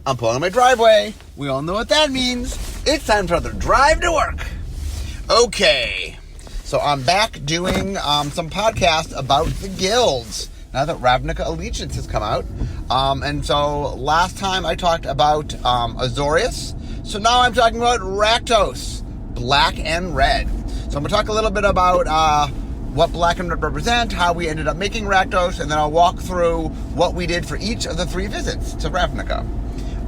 I'm pulling on my driveway. We all know what that means. It's time for another drive to work. Okay, so I'm back doing some podcasts about the guilds now that Ravnica Allegiance has come out. And so last time I talked about Azorius. So now I'm talking about Rakdos, black and red. So I'm going to talk a little bit about what black and red represent, how we ended up making Rakdos, and then I'll walk through what we did for each of the 3 visits to Ravnica.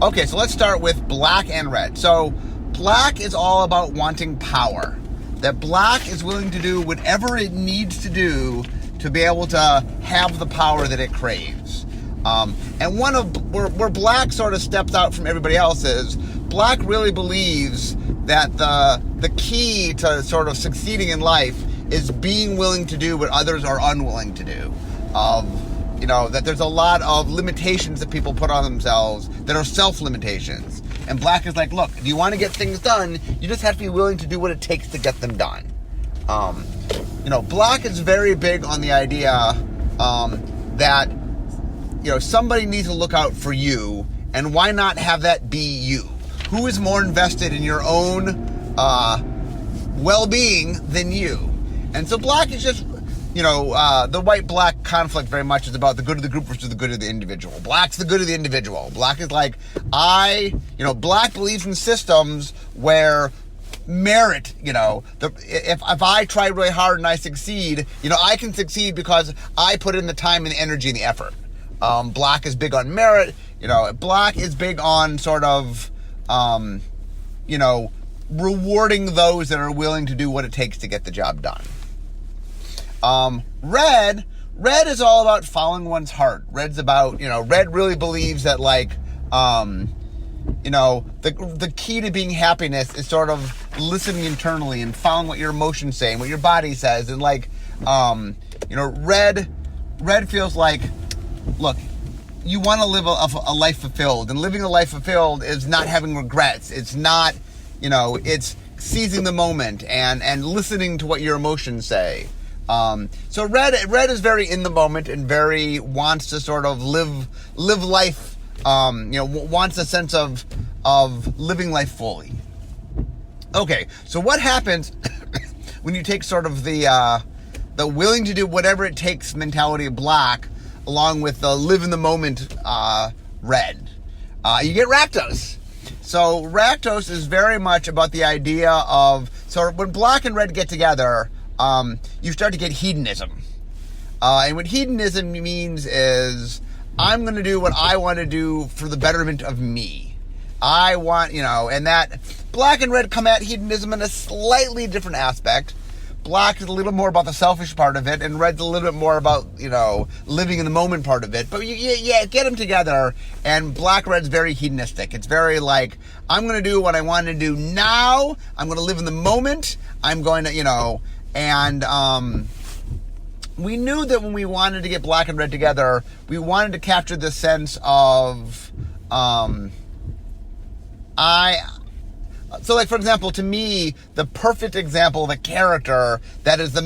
Okay, so let's start with black and red. So black is all about wanting power. That black is willing to do whatever it needs to do to be able to have the power that it craves. And one of where black sort of steps out from everybody else is black really believes that the key to sort of succeeding in life is being willing to do what others are unwilling to do. That there's a lot of limitations that people put on themselves that are self-limitations. And black is like, look, if you want to get things done, you just have to be willing to do what it takes to get them done. Black is very big on the idea that, somebody needs to look out for you, and why not have that be you? Who is more invested in your own well-being than you? And so black is just, the white-black conflict very much is about the good of the group versus the good of the individual. Black's the good of the individual. Black is like, black believes in systems where merit, if I try really hard and I succeed, I can succeed because I put in the time and the energy and the effort. Black is big on merit. Black is big on sort of, rewarding those that are willing to do what it takes to get the job done. Red is all about following one's heart. Red's about, red really believes that the key to being happiness is sort of listening internally and following what your emotions say and what your body says. And red feels like, look, you want to live a life fulfilled, and living a life fulfilled is not having regrets. It's not, it's seizing the moment and listening to what your emotions say. So red is very in the moment and very wants to sort of live life, wants a sense of living life fully. Okay, so what happens when you take sort of the willing to do whatever it takes mentality of black along with the live in the moment red? You get Rakdos. So Rakdos is very much about the idea of, so when black and red get together, you start to get hedonism. And what hedonism means is, I'm going to do what I want to do for the betterment of me. I want, and that black and red come at hedonism in a slightly different aspect. Black is a little more about the selfish part of it, and red's a little bit more about, living in the moment part of it. But you get them together, and black red's very hedonistic. It's very like, I'm going to do what I want to do now. I'm going to live in the moment. I'm going to, and we knew that when we wanted to get black and red together, we wanted to capture the sense of, so like, for example, to me, the perfect example of a character that is the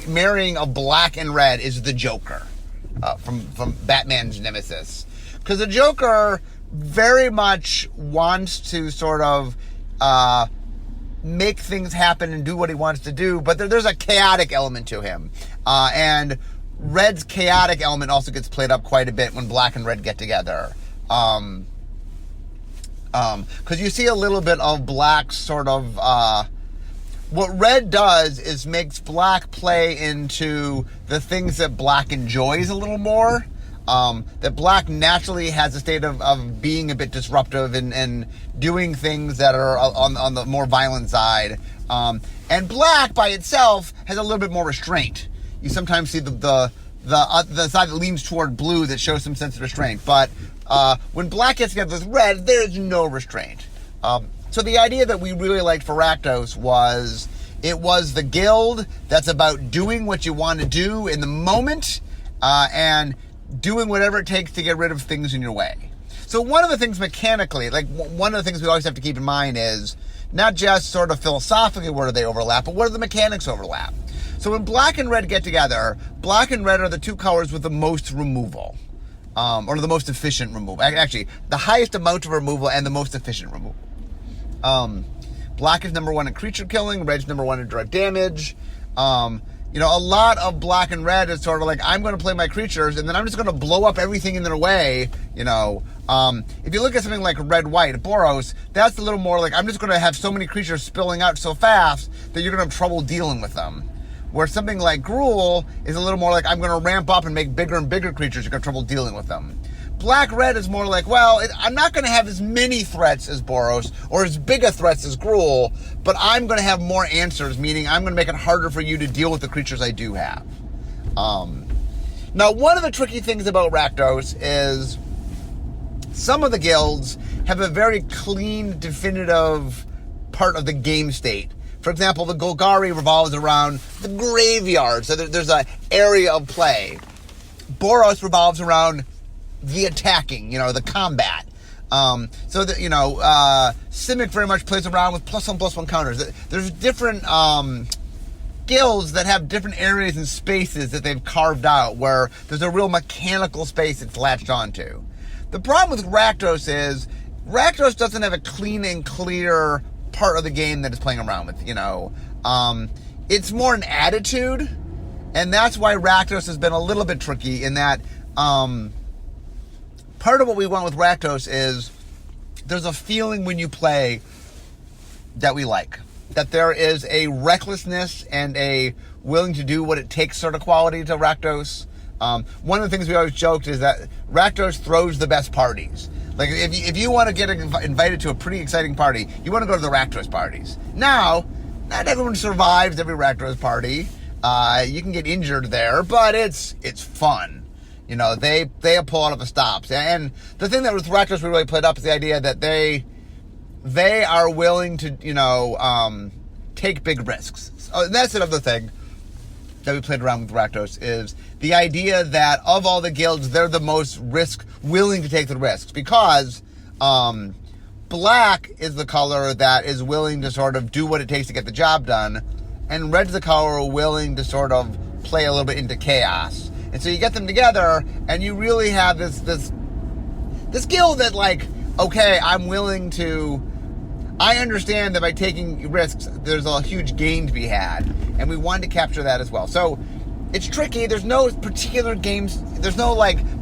marrying of black and red is the Joker, from Batman's nemesis. Because the Joker very much wants to sort of, make things happen and do what he wants to do, but there's a chaotic element to him. And red's chaotic element also gets played up quite a bit when black and red get together. Because you see a little bit of black's sort of, what red does is makes black play into the things that black enjoys a little more. That black naturally has a state of being a bit disruptive and doing things that are on the more violent side. And black by itself has a little bit more restraint. You sometimes see the side that leans toward blue that shows some sense of restraint. But when black gets together with red, there's no restraint. So the idea that we really liked for Rakdos was, it was the guild that's about doing what you want to do in the moment, and doing whatever it takes to get rid of things in your way. So one of the things mechanically, like one of the things we always have to keep in mind is not just sort of philosophically where do they overlap, but where do the mechanics overlap. So when black and red get together, black and red are the two colors with the most removal. or the most efficient removal. Actually, the highest amount of removal and the most efficient removal. Black is number 1 in creature killing. Red's number 1 in direct damage. A lot of black and red is sort of like, I'm going to play my creatures, and then I'm just going to blow up everything in their way, If you look at something like red-white, Boros, that's a little more like, I'm just going to have so many creatures spilling out so fast that you're going to have trouble dealing with them. Where something like Gruul is a little more like, I'm going to ramp up and make bigger and bigger creatures, you're going to have trouble dealing with them. Black-red is more like, I'm not going to have as many threats as Boros or as big a threats as Gruul, but I'm going to have more answers, meaning I'm going to make it harder for you to deal with the creatures I do have. Now, one of the tricky things about Rakdos is some of the guilds have a very clean, definitive part of the game state. For example, the Golgari revolves around the graveyard, so there's an area of play. Boros revolves around the attacking, the combat. Simic very much plays around with +1/+1 counters. There's different guilds that have different areas and spaces that they've carved out where there's a real mechanical space it's latched onto. The problem with Rakdos is Rakdos doesn't have a clean and clear part of the game that it's playing around with, It's more an attitude, and that's why Rakdos has been a little bit tricky in that part of what we want with Rakdos is there's a feeling when you play that we like. That there is a recklessness and a willing to do what it takes sort of quality to Rakdos. One of the things we always joked is that Rakdos throws the best parties. Like, if you want to get invited to a pretty exciting party, you want to go to the Rakdos parties. Now, not everyone survives every Rakdos party. You can get injured there, but it's fun. They pull out of the stops. And the thing that with Rakdos we really played up is the idea that they are willing to, take big risks. So that's another thing that we played around with Rakdos is the idea that of all the guilds, they're the most willing to take the risks because black is the color that is willing to sort of do what it takes to get the job done, and red's the color willing to sort of play a little bit into chaos. And so you get them together, and you really have this guild that, like, okay, I understand that by taking risks, there's a huge gain to be had, and we wanted to capture that as well. So it's tricky. There's no particular games. There's no,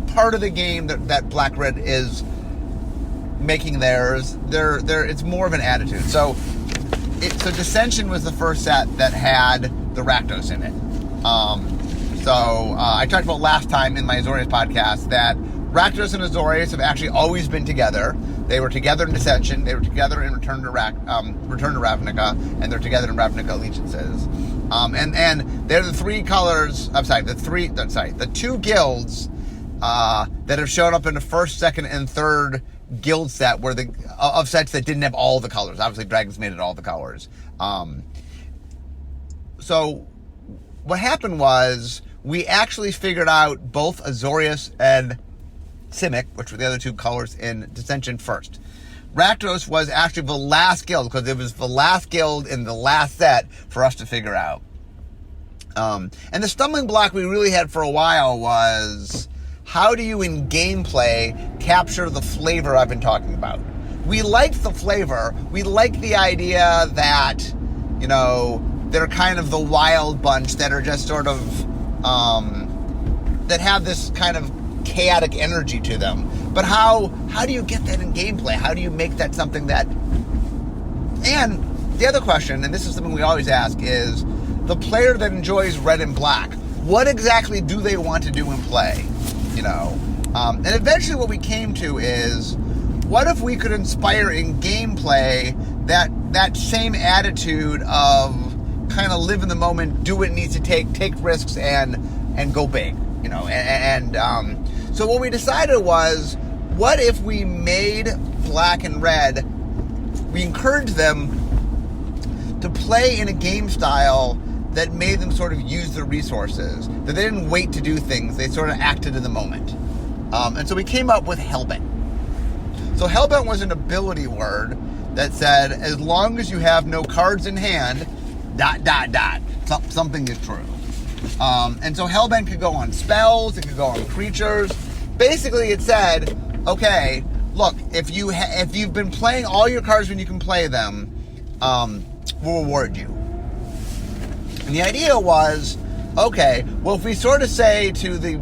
part of the game that Black-Red is making theirs. It's more of an attitude. So Dissension was the first set that had the Rakdos in it. I talked about last time in my Azorius podcast that Rakdos and Azorius have actually always been together. They were together in Dissension, they were together in Return to Ravnica, and they're together in Ravnica Allegiances. And they're the the two guilds that have shown up in the first, second, and third guild set of sets that didn't have all the colors. Obviously, Dragons made it all the colors. So what happened was we actually figured out both Azorius and Simic, which were the other two colors in Dissension first. Rakdos was actually the last guild, because it was the last guild in the last set for us to figure out. And the stumbling block we really had for a while was, how do you in gameplay capture the flavor I've been talking about? We liked the flavor. We liked the idea that, they're kind of the wild bunch that are just sort of, that have this kind of chaotic energy to them. But how do you get that in gameplay? How do you make that something that... And the other question, and this is something we always ask, is the player that enjoys red and black, what exactly do they want to do in play? And eventually what we came to is, what if we could inspire in gameplay that same attitude of kind of live in the moment, do what it needs to take risks, and go big, so what we decided was, what if we made black and red, we encouraged them to play in a game style that made them sort of use their resources, that they didn't wait to do things, they sort of acted in the moment. And so we came up with Hellbent. So Hellbent was an ability word that said, as long as you have no cards in hand, ... something is true. And so Hellbent could go on spells, it could go on creatures. basically it said, okay, look, if you've been playing all your cards when you can play them, we'll reward you. And the idea was, okay, well, if we sort of say to the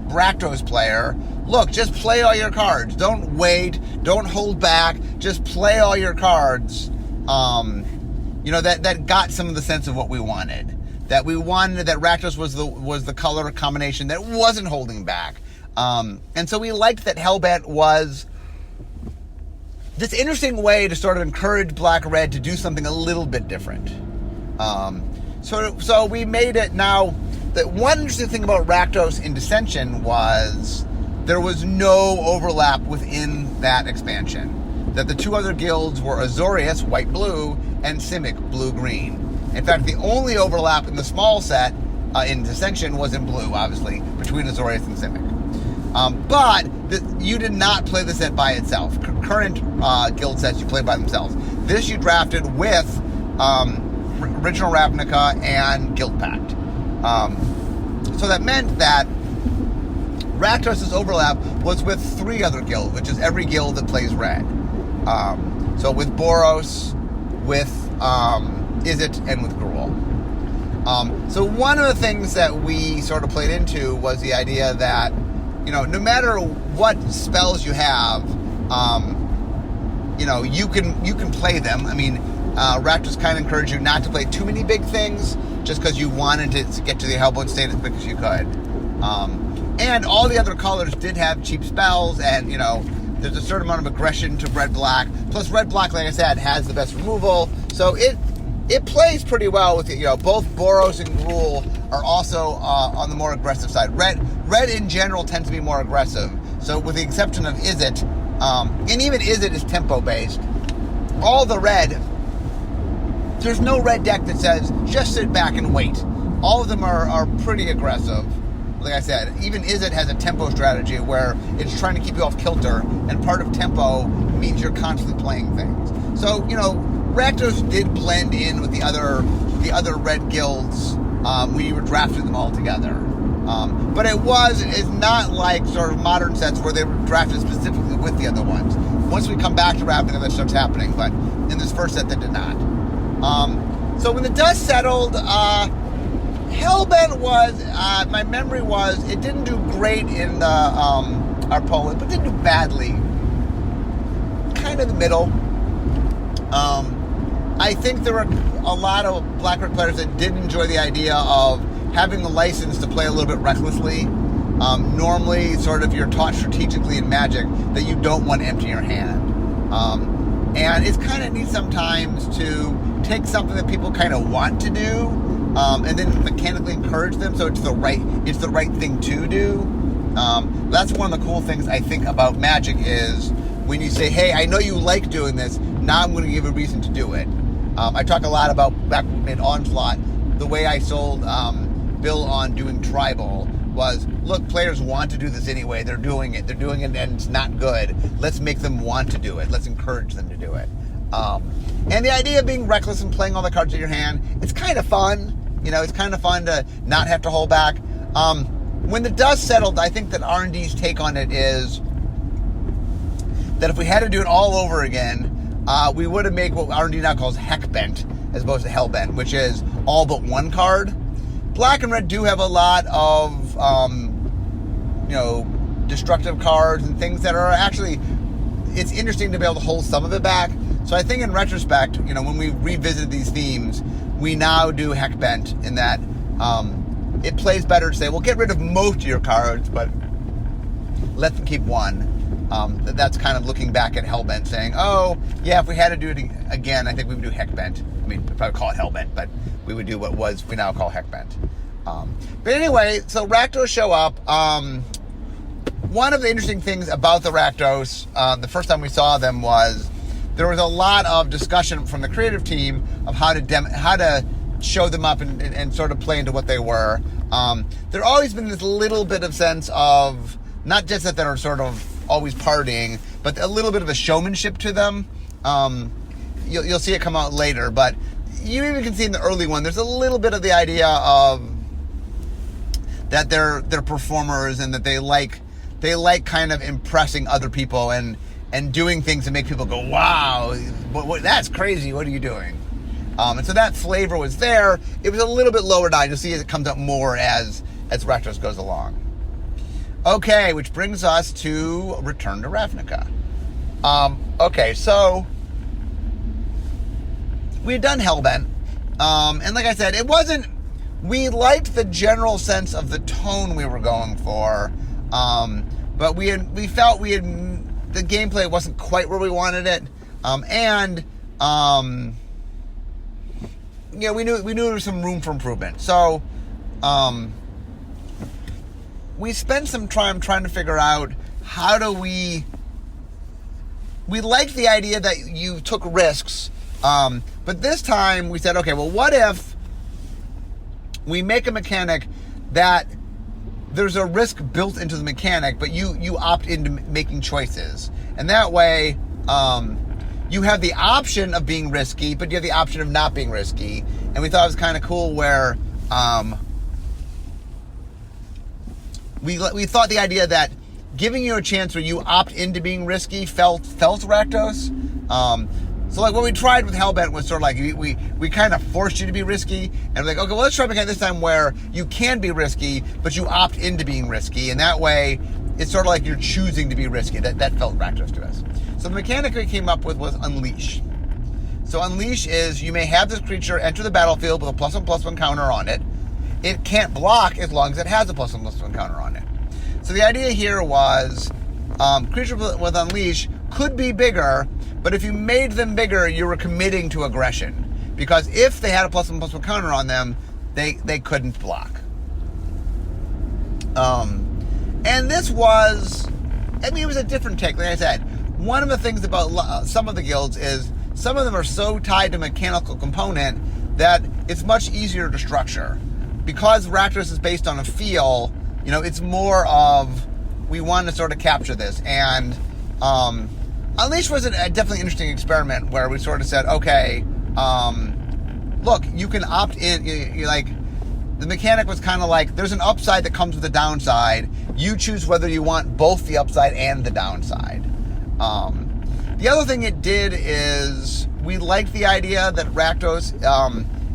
Rakdos player, look, just play all your cards. Don't wait. Don't hold back. Just play all your cards. That got some of the sense of what we wanted. That we wanted that Rakdos was the color combination that wasn't holding back. And so we liked that Hellbent was this interesting way to sort of encourage Black-Red to do something a little bit different. So we made it now. That one interesting thing about Rakdos in Dissension was there was no overlap within that expansion. That the two other guilds were Azorius, white-blue, and Simic, blue-green. In fact, the only overlap in the small set in Dissension was in blue, obviously, between Azorius and Simic. But you did not play the set by itself. Current guild sets you play by themselves. This you drafted with original Ravnica and Guild Pact. So that meant that Rakdos' overlap was with 3 other guilds, which is every guild that plays red. So with Boros, with Izzet, and with Gruul. So one of the things that we sort of played into was the idea that, no matter what spells you have, you can play them. I mean, Rakdos kind of encouraged you not to play too many big things, just because you wanted to get to the Hellbent state as quick as you could. And all the other colors did have cheap spells, and, there's a certain amount of aggression to red-black. Plus, red-black, like I said, has the best removal. So it plays pretty well with, both Boros and Gruul are also on the more aggressive side. Red in general tends to be more aggressive. So with the exception of Izzet, and even Izzet is tempo-based, all the red, there's no red deck that says, just sit back and wait. All of them are pretty aggressive. Like I said, even Izzet has a tempo strategy where it's trying to keep you off kilter, and part of tempo means you're constantly playing things. So, Rakdos did blend in with the other red guilds. We were drafting them all together. But it's not like sort of modern sets where they were drafted specifically with the other ones. Once we come back to Ravnica, that starts happening, but in this first set, that did not. So when the dust settled, Hellbent was, my memory was, it didn't do great in our polling, but didn't do badly. Kind of the middle. I think there were a lot of Black-Red players that did enjoy the idea of having the license to play a little bit recklessly. Normally, sort of, you're taught strategically in Magic that you don't want to empty your hand. And it's kind of neat sometimes to take something that people kind of want to do, and then mechanically encourage them so it's the right thing to do. That's one of the cool things I think about Magic is when you say, hey, I know you like doing this, now I'm going to give a reason to do it. I talk a lot about, back in Onslaught, the way I sold Bill on doing Tribal was, look, players want to do this anyway. They're doing it and it's not good. Let's make them want to do it. Let's encourage them to do it. And the idea of being reckless and playing all the cards in your hand, it's kind of fun. It's kind of fun to not have to hold back. When the dust settled, I think that R&D's take on it is that if we had to do it all over again, we would have made what R&D now calls Heckbent as opposed to Hellbent, which is all but one card. Black and red do have a lot of, destructive cards and things that are actually, it's interesting to be able to hold some of it back. So I think in retrospect, when we revisit these themes, we now do Heckbent in that it plays better to say, well, get rid of most of your cards, but let them keep one. That's kind of looking back at Hellbent saying, oh, yeah, if we had to do it again, I think we would do Heckbent. I mean, if I would call it Hellbent, but we would do what we now call Heckbent. But anyway, so Rakdos show up. One of the interesting things about the Rakdos, the first time we saw them was there was a lot of discussion from the creative team of how to show them up and sort of play into what they were. There always been this little bit of sense of not just that they're sort of always partying, but a little bit of a showmanship to them. You'll see it come out later, but you even can see in the early one, there's a little bit of the idea of that they're performers and that they like they like kind of impressing other people and doing things that make people go, wow, that's crazy, what are you doing? And so that flavor was there. It was a little bit lower down. You'll see it comes up more as Rakdos goes along. Okay, which brings us to Return to Ravnica. Okay, so we had done Hellbent. And like I said, we liked the general sense of the tone we were going for. But we felt the gameplay wasn't quite where we wanted it. We knew there was some room for improvement. So, we spent some time trying to figure out how do we liked the idea that you took risks, but this time we said, okay, well, what if we make a mechanic that there's a risk built into the mechanic, but you opt into making choices, and that way you have the option of being risky, but you have the option of not being risky. And we thought it was kind of cool where we thought the idea that giving you a chance where you opt into being risky felt Rakdos. So like what we tried with Hellbent was sort of like we kind of forced you to be risky, and we're like, okay, well, let's try a mechanic this time where you can be risky, but you opt into being risky, and that way it's sort of like you're choosing to be risky. That felt Rakdos to us. So the mechanic we came up with was Unleash. So Unleash is you may have this creature enter the battlefield with a +1/+1 counter on it. It can't block as long as it has a +1/+1 counter on it. So the idea here was creature with Unleash could be bigger, but if you made them bigger, you were committing to aggression. Because if they had a +1/+1 counter on them, they couldn't block. And this was, it was a different take. Like I said, one of the things about some of the guilds is some of them are so tied to mechanical component that it's much easier to structure. Because Rakdos is based on a feel, it's more of, we want to sort of capture this. And Unleash was a definitely interesting experiment where we sort of said, okay, look, you can opt in. The mechanic was kind of like, there's an upside that comes with a downside. You choose whether you want both the upside and the downside. The other thing it did is we liked the idea that Rakdos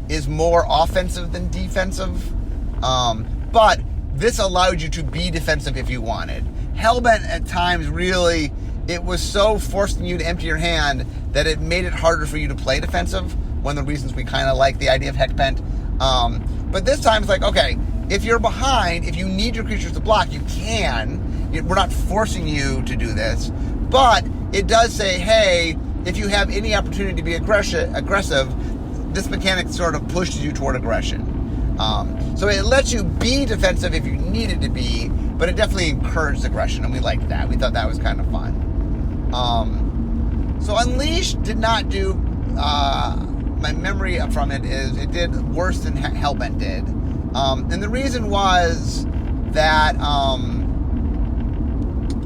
is more offensive than defensive. But this allowed you to be defensive if you wanted. Hellbent at times really, it was so forcing you to empty your hand that it made it harder for you to play defensive. One of the reasons we kind of like the idea of Heckbent. But this time it's like, okay, if you're behind, if you need your creatures to block, you can. We're not forcing you to do this. But it does say, hey, if you have any opportunity to be aggressive, this mechanic sort of pushes you toward aggression. So it lets you be defensive if you needed to be, but it definitely encouraged aggression, and we liked that. We thought that was kind of fun. So Unleash did not do, my memory from it is it did worse than Hellbent did. And the reason was that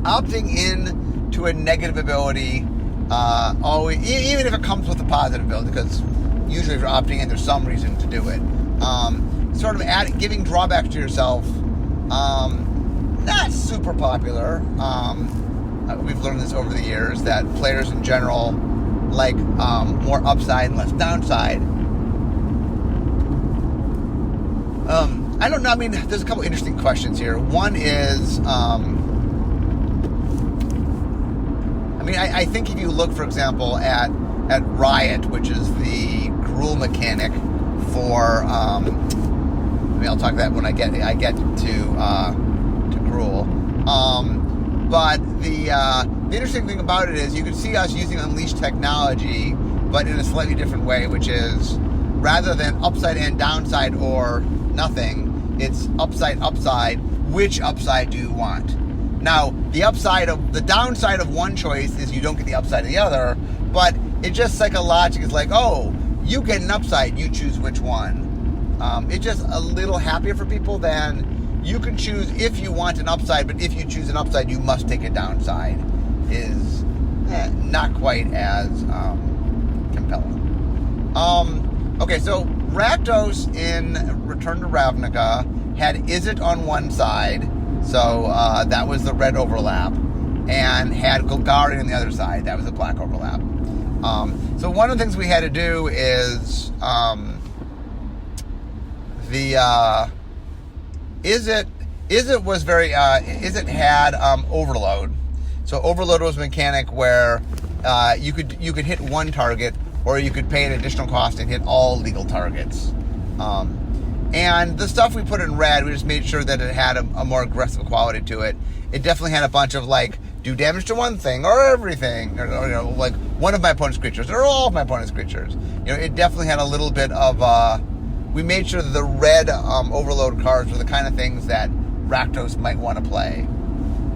opting in to a negative ability, always, even if it comes with a positive ability, because usually if you're opting in, there's some reason to do it. Sort of giving drawbacks to yourself, not super popular. We've learned this over the years, that players in general like more upside and less downside. I don't know, there's a couple interesting questions here. One is, I think if you look, for example, at Riot, which is the Gruul mechanic for, I'll talk that when I get to Gruul. But the interesting thing about it is you can see us using Unleash technology, but in a slightly different way, which is rather than upside and downside or nothing, it's upside. Which upside do you want? Now, the downside of one choice is you don't get the upside of the other, but it just psychologically is like, oh, you get an upside, you choose which one. It's just a little happier for people than you can choose if you want an upside, but if you choose an upside, you must take a downside, is not quite as compelling. Okay, so Rakdos in Return to Ravnica had Izzet on one side, So that was the red overlap, and had Golgari on the other side. That was the black overlap. So one of the things we had to do is Izzet had overload. So overload was a mechanic where you could hit one target, or you could pay an additional cost and hit all legal targets. And the stuff we put in red, we just made sure that it had a more aggressive quality to it. It definitely had a bunch of like, do damage to one thing or everything, or like one of my opponent's creatures or all of my opponent's creatures. It definitely had a little bit of. We made sure that the red overload cards were the kind of things that Rakdos might want to play.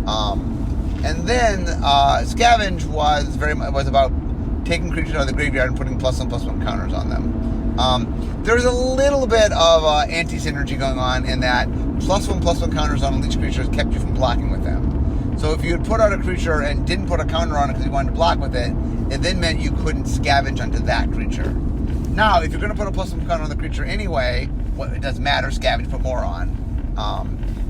And then Scavenge was about taking creatures out of the graveyard and putting +1/+1 counters on them. There's a little bit of anti-synergy going on in that +1/+1 counters on Unleashed creatures kept you from blocking with them. So if you had put out a creature and didn't put a counter on it because you wanted to block with it, it then meant you couldn't scavenge onto that creature. Now, if you're going to put a +1 counter on the creature anyway, it doesn't matter, scavenge, put more on.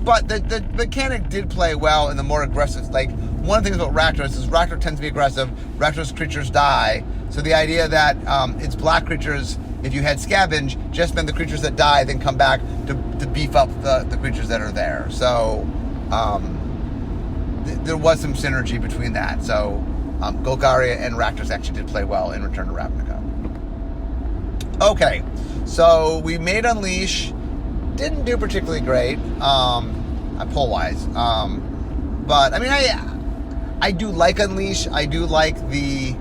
But the mechanic did play well in the more aggressive. Like, one of the things about Rakdos is Rakdos tends to be aggressive. Rakdos creatures die. So the idea that it's black creatures, if you had scavenge, just meant the creatures that die then come back to beef up the creatures that are there. So there was some synergy between that. So Golgari and Rakdos actually did play well in Return to Ravnica. Okay, so we made Unleash. Didn't do particularly great, pull-wise. But, I mean, I do like Unleash. I do like the...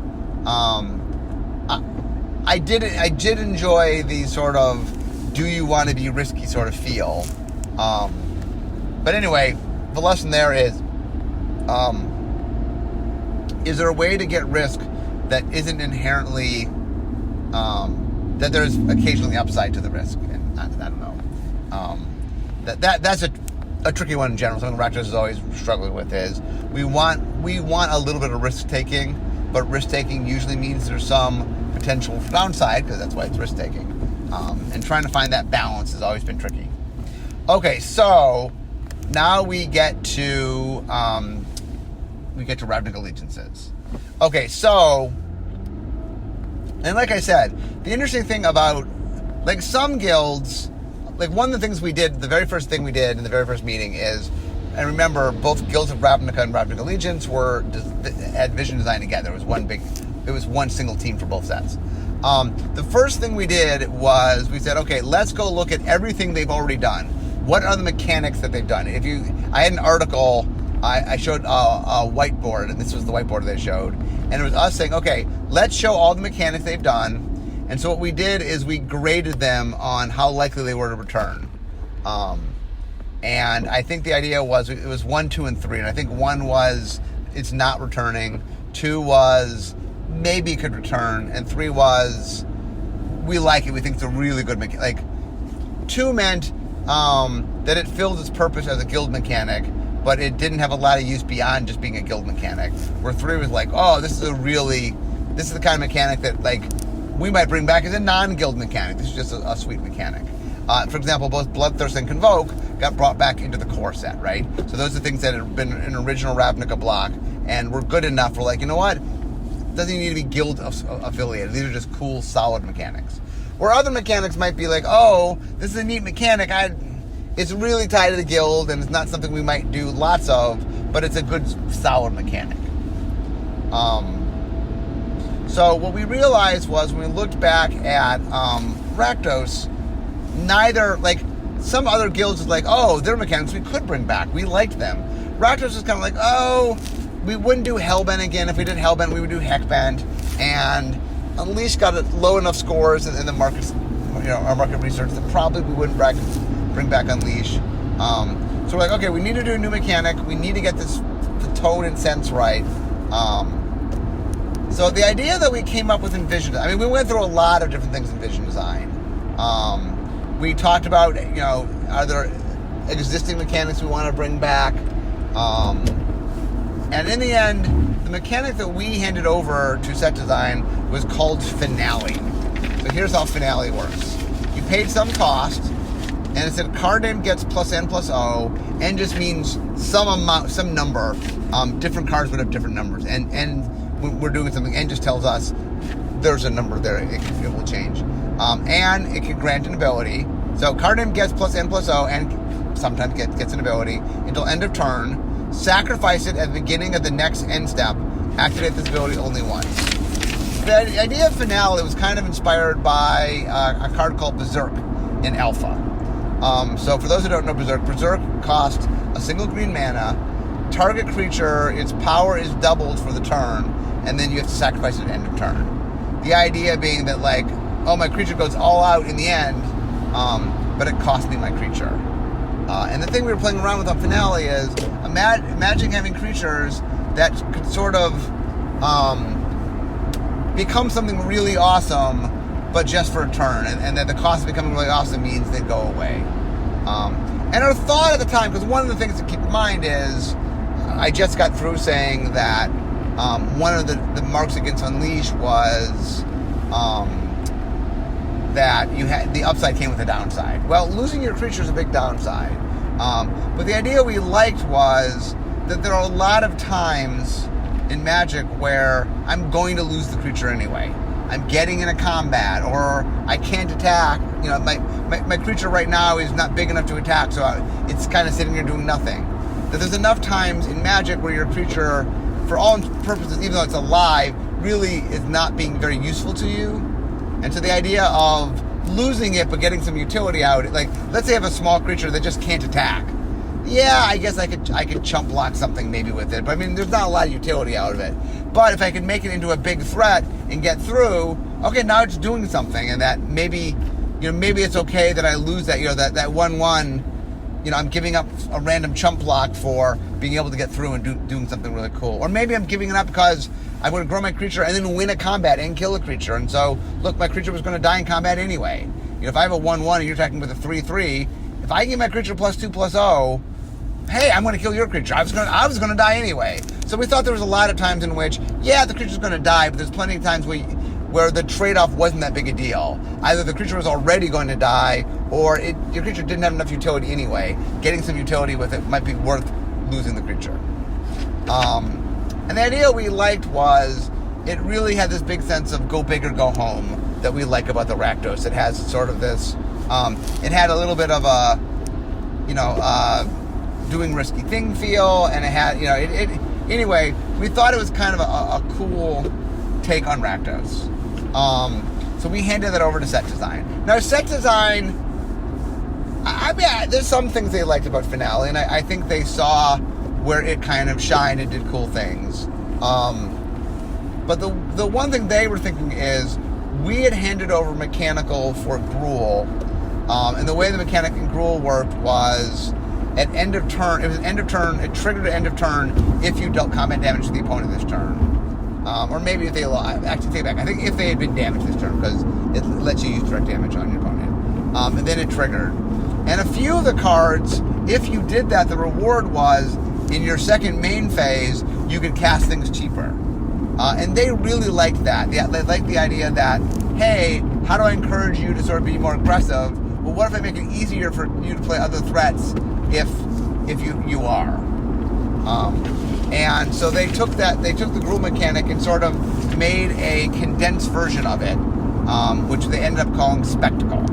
I did enjoy the sort of do you want to be risky sort of feel. But anyway, the lesson there is there a way to get risk that isn't inherently... that there's occasionally upside to the risk? And I don't know. That's a tricky one in general. Something Rakdos is always struggling with is we want a little bit of risk taking, but risk taking usually means there's some potential downside because that's why it's risk taking. And trying to find that balance has always been tricky. Okay, so now we get to Ravnica Allegiances. Okay, so. And like I said, the interesting thing about, like, some guilds, like, one of the things we did, the very first thing we did in the very first meeting is, and remember, both Guilds of Ravnica and Ravnica Allegiance had vision design together. It was one single team for both sets. The first thing we did was we said, okay, let's go look at everything they've already done. What are the mechanics that they've done? I had an article, I showed a whiteboard, and this was the whiteboard they showed, and it was us saying, okay, let's show all the mechanics they've done. And so what we did is we graded them on how likely they were to return. And I think the idea was it was 1, 2, and 3. And I think 1 was it's not returning. 2 was maybe it could return. And 3 was we like it. We think it's a really good mechanic. Like, 2 meant that it filled its purpose as a guild mechanic, but it didn't have a lot of use beyond just being a guild mechanic. Where 3 was like, oh, this is the kind of mechanic that, like, we might bring back as a non-guild mechanic. This is just a sweet mechanic. For example, both Bloodthirst and Convoke got brought back into the core set, right? So those are things that had been an original Ravnica block and were good enough. We're like, you know what? It doesn't even need to be guild affiliated. These are just cool, solid mechanics. Where other mechanics might be like, oh, this is a neat mechanic. It's really tied to the guild, and it's not something we might do lots of, but it's a good, solid mechanic. So what we realized was when we looked back at Rakdos, neither, like, some other guilds is like, oh, their mechanics we could bring back. We liked them. Rakdos is kind of like, oh, we wouldn't do Hellbent again. If we did Hellbent, we would do Heckbent. And Unleashed got low enough scores in the markets, our market research, that probably we wouldn't bring back Unleash. So we're like, okay, we need to do a new mechanic. We need to get the tone and sense right. So the idea that we came up with in Vision, I mean, we went through a lot of different things in Vision Design. We talked about, are there existing mechanics we want to bring back? And in the end, the mechanic that we handed over to set design was called Finale. So here's how Finale works. You paid some cost, And it said card name gets plus N plus O. N just means some amount, some number. Different cards would have different numbers. And when we're doing something, N just tells us there's a number there. It will change. And it can grant an ability. So card name gets plus N plus O, and sometimes gets an ability until end of turn. Sacrifice it at the beginning of the next end step. Activate this ability only once. The idea of Finale was kind of inspired by a card called Berserk in Alpha. So for those who don't know Berserk costs a single green mana. Target creature, its power is doubled for the turn, and then you have to sacrifice it at the end of turn. The idea being that, like, oh, my creature goes all out in the end, but it cost me my creature. And the thing we were playing around with on Finale is imagine having creatures that could sort of become something really awesome, but just for a turn, and that the cost of becoming really awesome means they go away. And our thought at the time, because one of the things to keep in mind is, I just got through saying that one of the marks against Unleash was that you had the upside came with a downside. Well, losing your creature is a big downside. But the idea we liked was that there are a lot of times in Magic where I'm going to lose the creature anyway. I'm getting in a combat, or I can't attack. You know, my creature right now is not big enough to attack, so it's kind of sitting here doing nothing. That there's enough times in Magic where your creature, for all purposes, even though it's alive, really is not being very useful to you. And so the idea of losing it but getting some utility out, like, let's say I have a small creature that just can't attack. Yeah, I guess I could chump block something maybe with it, but I mean, there's not a lot of utility out of it. But if I can make it into a big threat and get through, okay, now it's doing something, and that maybe it's okay that I lose that, that 1/1. I'm giving up a random chump block for being able to get through and doing something really cool. Or maybe I'm giving it up because I want to grow my creature and then win a combat and kill a creature. And so, look, my creature was going to die in combat anyway. If I have a 1/1 and you're attacking with a 3/3, if I give my creature +2/+0, hey, I'm going to kill your creature. I was going to die anyway. So we thought there was a lot of times in which, yeah, the creature's going to die, but there's plenty of times where the trade-off wasn't that big a deal. Either the creature was already going to die, or your creature didn't have enough utility anyway. Getting some utility with it might be worth losing the creature. And the idea we liked was it really had this big sense of go big or go home that we like about the Rakdos. It has sort of this, it had a little bit of a, doing risky thing feel, and it had, anyway, we thought it was kind of a cool take on Rakdos. So we handed that over to set design. Now, set design, I mean, there's some things they liked about Finale, and I think they saw where it kind of shined and did cool things. But the one thing they were thinking is, we had handed over mechanical for Gruul, and the way the mechanic in Gruul worked was, at end of turn, it was end of turn, it triggered at end of turn if you dealt combat damage to the opponent this turn. Or maybe if they, actually take it back, I think if they had been damaged this turn, because it lets you use direct damage on your opponent. And then it triggered. And a few of the cards, if you did that, the reward was, in your second main phase, you could cast things cheaper. And they really liked that. They liked the idea that, hey, how do I encourage you to sort of be more aggressive? Well, what if I make it easier for you to play other threats if you are? And so they took the Gruul mechanic and sort of made a condensed version of it, which they ended up calling Spectacle.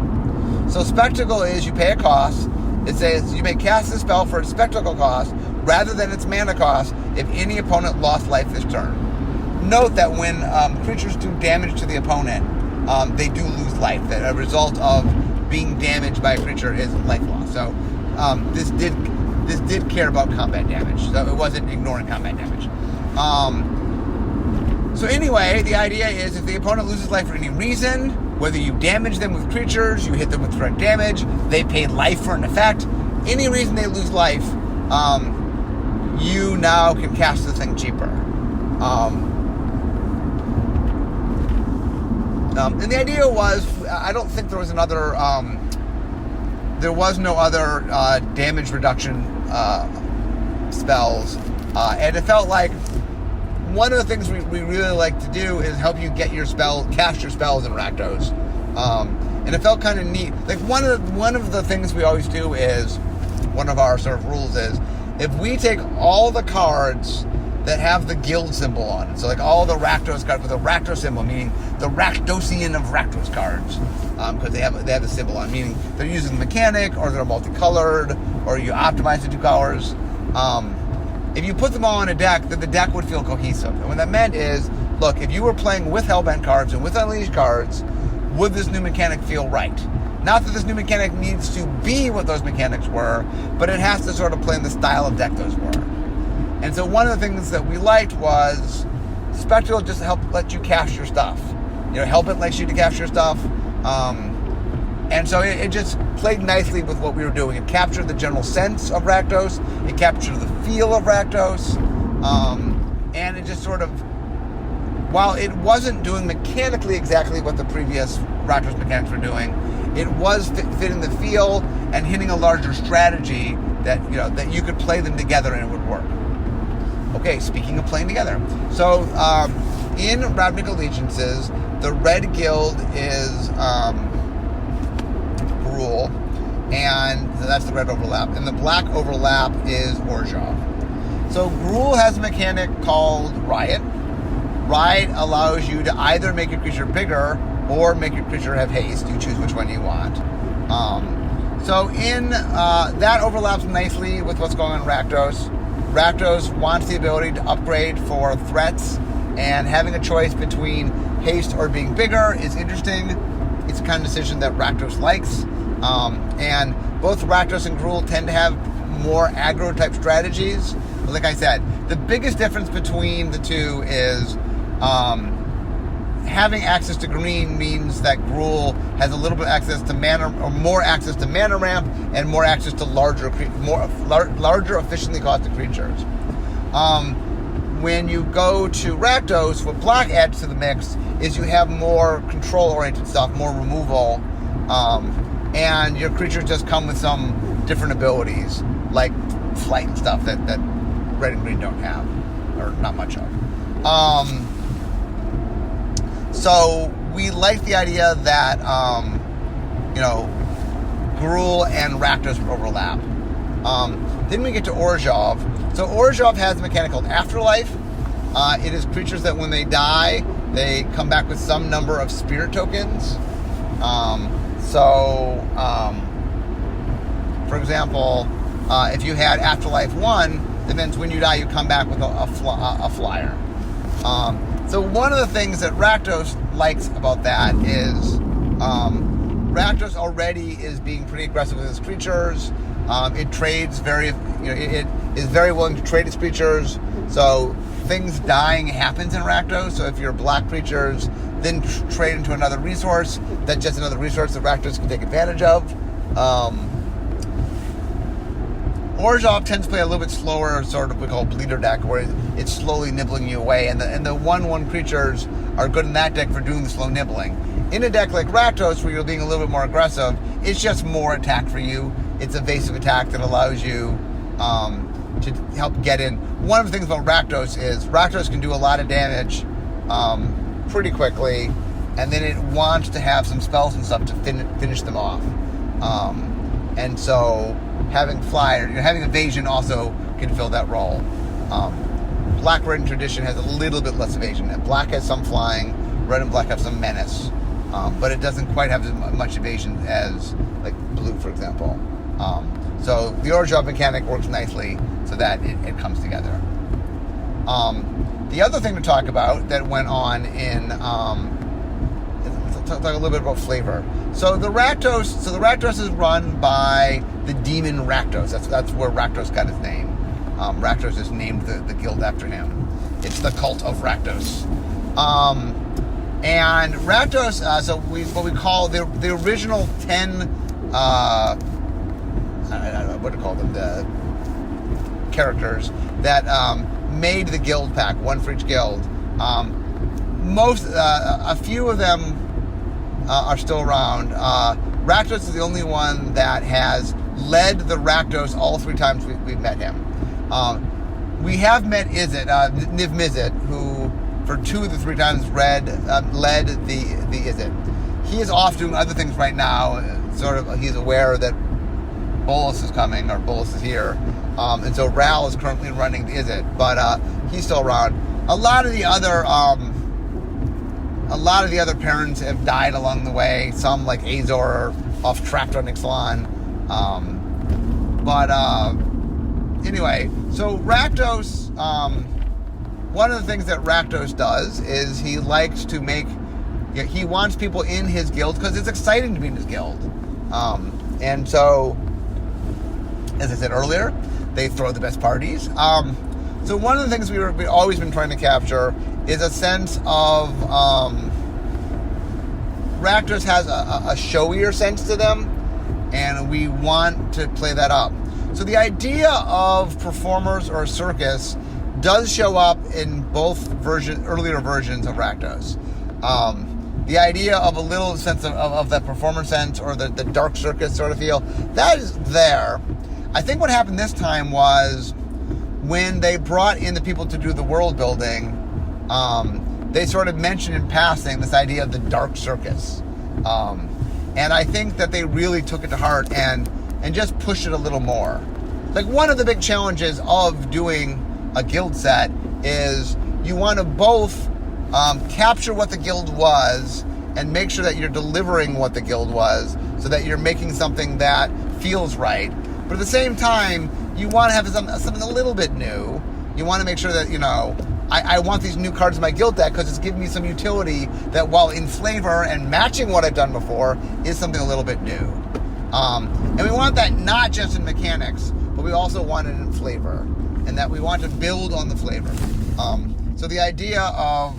So Spectacle is, you pay a cost. It says you may cast a spell for its spectacle cost rather than its mana cost if any opponent lost life this turn. Note that when creatures do damage to the opponent, they do lose life. That a result of being damaged by a creature is life loss. So this did care about combat damage. So it wasn't ignoring combat damage. So anyway, the idea is if the opponent loses life for any reason, whether you damage them with creatures, you hit them with direct damage, they paid life for an effect, any reason they lose life, you now can cast the thing cheaper. And the idea was, I don't think there was another, there was no other damage reduction spells, and it felt like one of the things we really like to do is help you get cast your spells in Rakdos. And it felt kind of neat. Like one of the things we always do is, one of our sort of rules is, if we take all the cards that have the guild symbol on it, so like all the Rakdos cards with a Rakdos symbol, meaning the Rakdosian of Rakdos cards, because they have the symbol on, meaning they're using the mechanic, or they're multicolored, or you optimize the 2 colors. If you put them all in a deck, then the deck would feel cohesive. And what that meant is, look, if you were playing with Hellbent cards and with Unleashed cards, would this new mechanic feel right? Not that this new mechanic needs to be what those mechanics were, but it has to sort of play in the style of deck those were. And so one of the things that we liked was Spectral just helped let you cast your stuff. Hellbent likes you to cast your stuff. And so it just played nicely with what we were doing. It captured the general sense of Rakdos. It captured the feel of Rakdos. And it just sort of, while it wasn't doing mechanically exactly what the previous Rakdos mechanics were doing, it was fitting the feel and hitting a larger strategy that you could play them together and it would work. Okay, speaking of playing together. So, in Ravnica Allegiances, the red guild is Gruul, and that's the red overlap. And the black overlap is Orzhov. So Gruul has a mechanic called Riot. Riot allows you to either make your creature bigger or make your creature have haste. You choose which one you want. So that overlaps nicely with what's going on in Rakdos. Rakdos wants the ability to upgrade for threats, and having a choice between haste or being bigger is interesting. It's a kind of decision that Rakdos likes. And both Rakdos and Gruul tend to have more aggro type strategies. But like I said, the biggest difference between the two is having access to green means that Gruul has a little bit of access to mana, or more access to mana ramp, and more access to larger efficiently costed creatures. When you go to Rakdos, what black adds to the mix is you have more control-oriented stuff, more removal, and your creatures just come with some different abilities, like flight and stuff that red and green don't have, or not much of. So we like the idea that, Gruul and Rakdos overlap. Then we get to Orzhov. So Orzhov has a mechanic called Afterlife. It is creatures that when they die, they come back with some number of spirit tokens. For example, if you had Afterlife 1, that means when you die, you come back with a flyer. So one of the things that Rakdos likes about that is Rakdos already is being pretty aggressive with its creatures. It trades it is very willing to trade its creatures. So things dying happens in Rakdos. So if you're black creatures, then trade into another resource, that's just another resource that Rakdos can take advantage of. Orzhov tends to play a little bit slower, sort of what we call bleeder deck, where it's slowly nibbling you away, and the 1/1 creatures are good in that deck for doing the slow nibbling. In a deck like Rakdos, where you're being a little bit more aggressive, it's just more attack for you. It's evasive attack that allows you to help get in. One of the things about Rakdos is Rakdos can do a lot of damage pretty quickly, and then it wants to have some spells and stuff to finish them off. And so having flyer, having evasion also can fill that role. Black, red, and tradition has a little bit less evasion. Black has some flying, red and black have some menace, but it doesn't quite have as much evasion as like blue, for example. So the Orzhov mechanic works nicely so that it comes together. The other thing to talk about that went on in talk a little bit about flavor. So the Rakdos is run by the demon Rakdos. That's where Rakdos got his name. Rakdos is named the guild after him. It's the Cult of Rakdos. And Rakdos, what we call the original 10, I don't know what to call them, the characters that made the guild pack, one for each guild. A few of them are still around. Rakdos is the only one that has led the Rakdos all 3 times we've met him. We have met Niv Mizzet, who for 2 of the 3 times led the Izzet. he is off doing other things right now. Sort of, he's aware that Bolus is coming, or Bolus is here, and so Ral is currently running Is It, but he's still around. A lot of the other parents have died along the way. Some, like Azor, are off track on Ixalan. Anyway, so Rakdos, one of the things that Rakdos does is he likes to he wants people in his guild because it's exciting to be in his guild. And so, as I said earlier, they throw the best parties. So one of the things we've always been trying to capture is a sense of Rakdos has a showier sense to them, and we want to play that up. So the idea of performers or a circus does show up in both earlier versions of Rakdos. The idea of a little sense of that performer sense, or the dark circus sort of feel, that is there. I think what happened this time was when they brought in the people to do the world building, they sort of mentioned in passing this idea of the dark circus. And I think that they really took it to heart and just pushed it a little more. Like, one of the big challenges of doing a guild set is you want to both capture what the guild was and make sure that you're delivering what the guild was, so that you're making something that feels right. But at the same time, you want to have something a little bit new. You want to make sure that, I want these new cards in my guild deck because it's giving me some utility that, while in flavor and matching what I've done before, is something a little bit new. And we want that not just in mechanics, but we also want it in flavor, and that we want to build on the flavor. So the idea of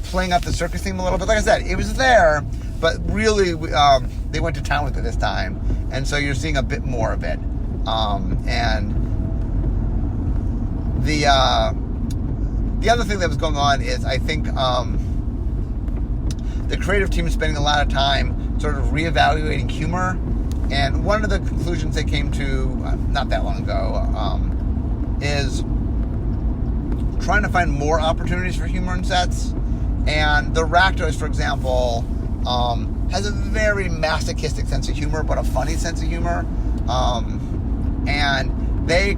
playing up the circus theme a little bit, like I said, it was there, but really they went to town with it this time, and so you're seeing a bit more of it. And the other thing that was going on is, I think the creative team is spending a lot of time sort of reevaluating humor, and one of the conclusions they came to not that long ago is trying to find more opportunities for humor in sets. And the Rakdos, for example, has a very masochistic sense of humor, but a funny sense of humor. And they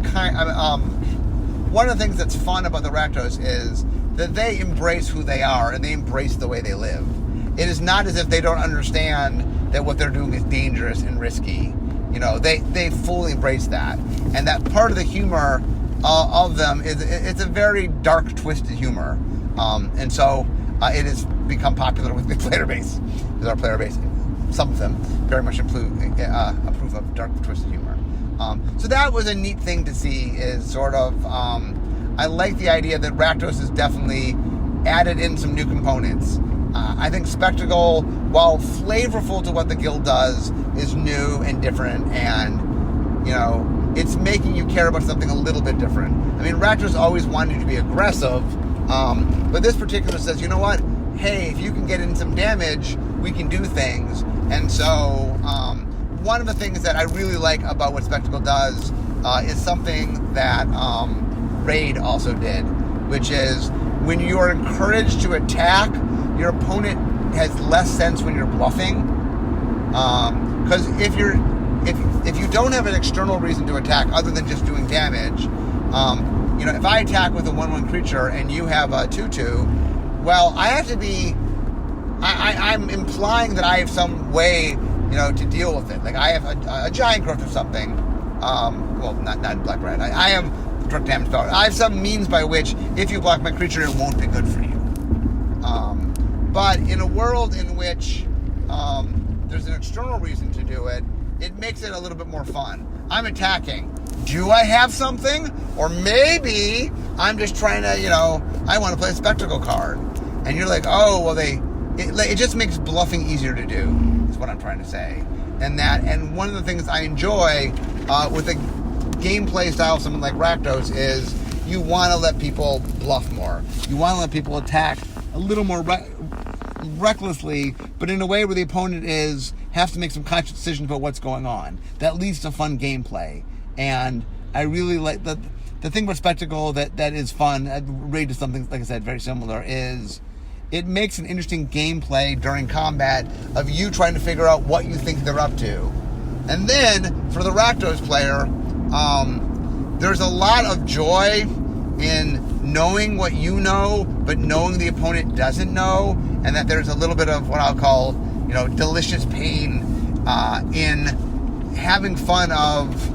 one of the things that's fun about the Rakdos is that they embrace who they are, and they embrace the way they live. It is not as if they don't understand that what they're doing is dangerous and risky. They fully embrace that. And that part of the humor of them it's a very dark, twisted humor. And so it has become popular with the player base. Because our player base, some of them, very much approve of dark, twisted humor. So that was a neat thing to see, is sort of, I like the idea that Rakdos has definitely added in some new components. I think Spectacle, while flavorful to what the guild does, is new and different, and, it's making you care about something a little bit different. I mean, Rakdos always wanted to be aggressive, but this particular says, you know what? Hey, if you can get in some damage, we can do things. And so, one of the things that I really like about what Spectacle does is something that Raid also did, which is when you are encouraged to attack, your opponent has less sense when you're bluffing. Because if you don't have an external reason to attack other than just doing damage, if I attack with a 1/1 creature and you have a 2/2, well, I have to be. I'm implying that I have some way, to deal with it. Like, I have a giant growth or something. Well, not in black red. I am direct damage power. I have some means by which, if you block my creature, it won't be good for you. But in a world in which there's an external reason to do it, it makes it a little bit more fun. I'm attacking. Do I have something? Or maybe I'm just trying to, I want to play a Spectacle card. And you're like, oh, well, it just makes bluffing easier to do, is what I'm trying to say. And one of the things I enjoy with a gameplay style of something like Rakdos is you want to let people bluff more. You want to let people attack a little more recklessly, but in a way where the opponent has to make some conscious decisions about what's going on. That leads to fun gameplay. And I really like the thing about Spectacle that is fun, Raid to something, like I said, very similar, is it makes an interesting gameplay during combat of you trying to figure out what you think they're up to. And then, for the Rakdos player, there's a lot of joy in knowing what you know, but knowing the opponent doesn't know, and that there's a little bit of what I'll call, delicious pain in having fun of,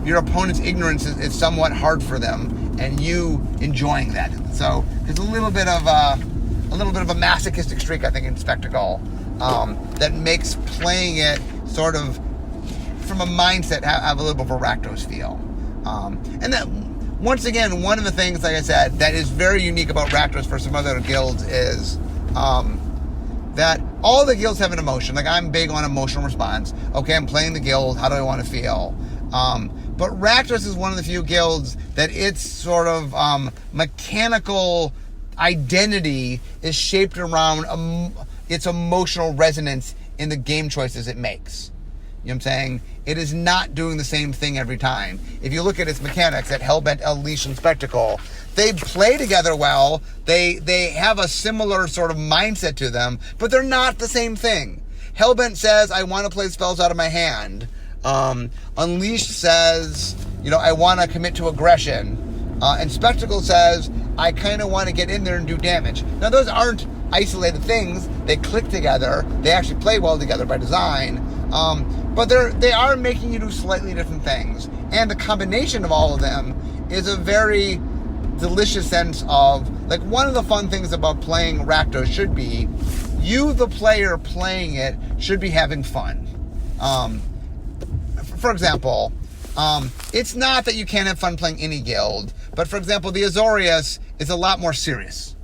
your opponent's ignorance is somewhat hard for them, and you enjoying that. So there's a little bit of a masochistic streak, I think, in Spectacle that makes playing it sort of from a mindset have a little bit of a Rakdos feel. And that, once again, one of the things, like I said, that is very unique about Rakdos for some other guilds is that all the guilds have an emotion. Like, I'm big on emotional response. Okay, I'm playing the guild. How do I want to feel? But Rakdos is one of the few guilds that its sort of mechanical identity is shaped around its emotional resonance in the game choices it makes. You know what I'm saying? It is not doing the same thing every time. If you look at its mechanics at Hellbent, Unleash, and Spectacle, they play together well. They have a similar sort of mindset to them, but they're not the same thing. Hellbent says, I want to play spells out of my hand. Unleashed says, I want to commit to aggression. And Spectacle says, I kind of want to get in there and do damage. Now, those aren't isolated things. They click together. They actually play well together by design. But they are making you do slightly different things. And the combination of all of them is a very delicious sense of, like, one of the fun things about playing Rakdos should be, you, the player playing it, should be having fun. For example, it's not that you can't have fun playing any guild, but for example, the Azorius is a lot more serious.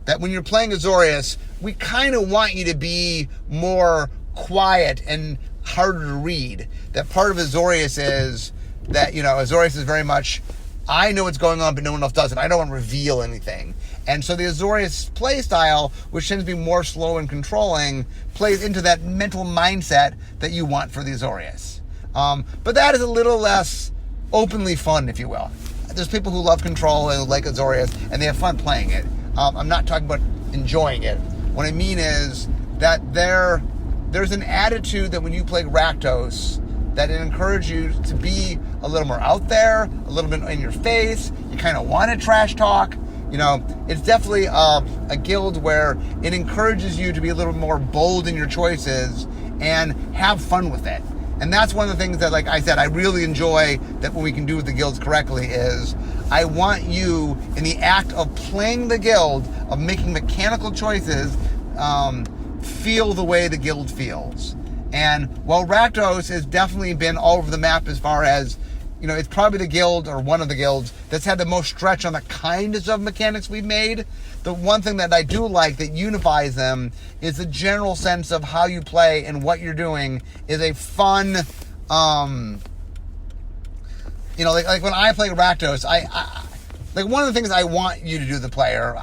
That when you're playing Azorius, we kind of want you to be more quiet and harder to read. That part of Azorius is that, Azorius is very much, I know what's going on, but no one else doesn't. I don't want to reveal anything. And so the Azorius play style, which tends to be more slow and controlling, plays into that mental mindset that you want for the Azorius. But that is a little less openly fun, if you will. There's people who love control and like Azorius, and they have fun playing it. I'm not talking about enjoying it. What I mean is that there's an attitude that when you play Rakdos, that it encourages you to be a little more out there, a little bit in your face. You kind of want to trash talk. It's definitely a guild where it encourages you to be a little more bold in your choices and have fun with it. And that's one of the things that, like I said, I really enjoy that when we can do with the guilds correctly is I want you, in the act of playing the guild, of making mechanical choices, feel the way the guild feels. And while Rakdos has definitely been all over the map as far as, it's probably the guild, or one of the guilds, that's had the most stretch on the kinds of mechanics we've made, the one thing that I do like that unifies them is the general sense of how you play and what you're doing is a fun, like when I play Rakdos, I like one of the things I want you to do, the player,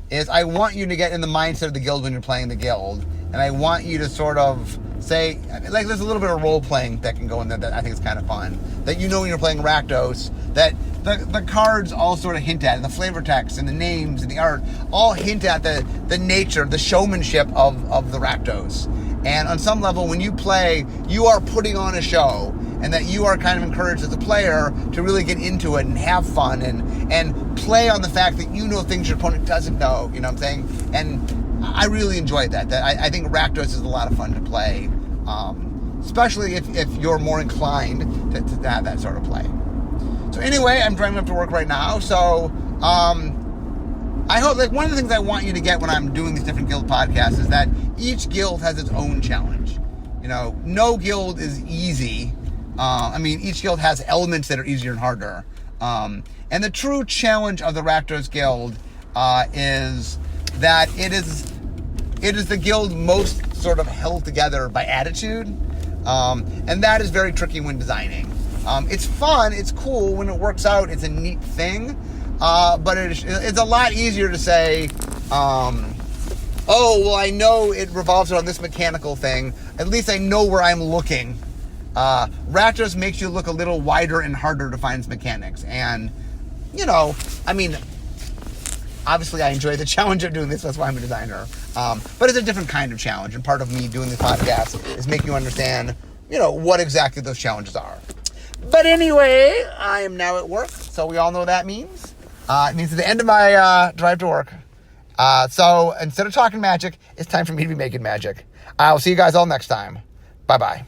is I want you to get in the mindset of the guild when you're playing the guild. And I want you to sort of say, like, there's a little bit of role-playing that can go in there that I think is kind of fun. That when you're playing Rakdos, that the cards all sort of hint at, and the flavor text, and the names, and the art, all hint at the nature, the showmanship of the Rakdos. And on some level, when you play, you are putting on a show, and that you are kind of encouraged as a player to really get into it and have fun and play on the fact that you know things your opponent doesn't know, you know what I'm saying? And I really enjoyed that. I think Rakdos is a lot of fun to play, especially if you're more inclined to have that sort of play. So anyway, I'm driving up to work right now, so I hope, like, one of the things I want you to get when I'm doing these different guild podcasts is that each guild has its own challenge. No guild is easy. Each guild has elements that are easier and harder. And the true challenge of the Rakdos guild is that it is the guild most sort of held together by attitude, and that is very tricky when designing. It's fun, it's cool when it works out, it's a neat thing, but it's a lot easier to say, I know it revolves around this mechanical thing, at least I know where I'm looking. Rakdos makes you look a little wider and harder to find its mechanics, and Obviously, I enjoy the challenge of doing this. That's why I'm a designer. But it's a different kind of challenge. And part of me doing this podcast is making you understand, what exactly those challenges are. But anyway, I am now at work. So we all know what that means. It means at the end of my drive to work. So instead of talking magic, it's time for me to be making magic. I'll see you guys all next time. Bye-bye.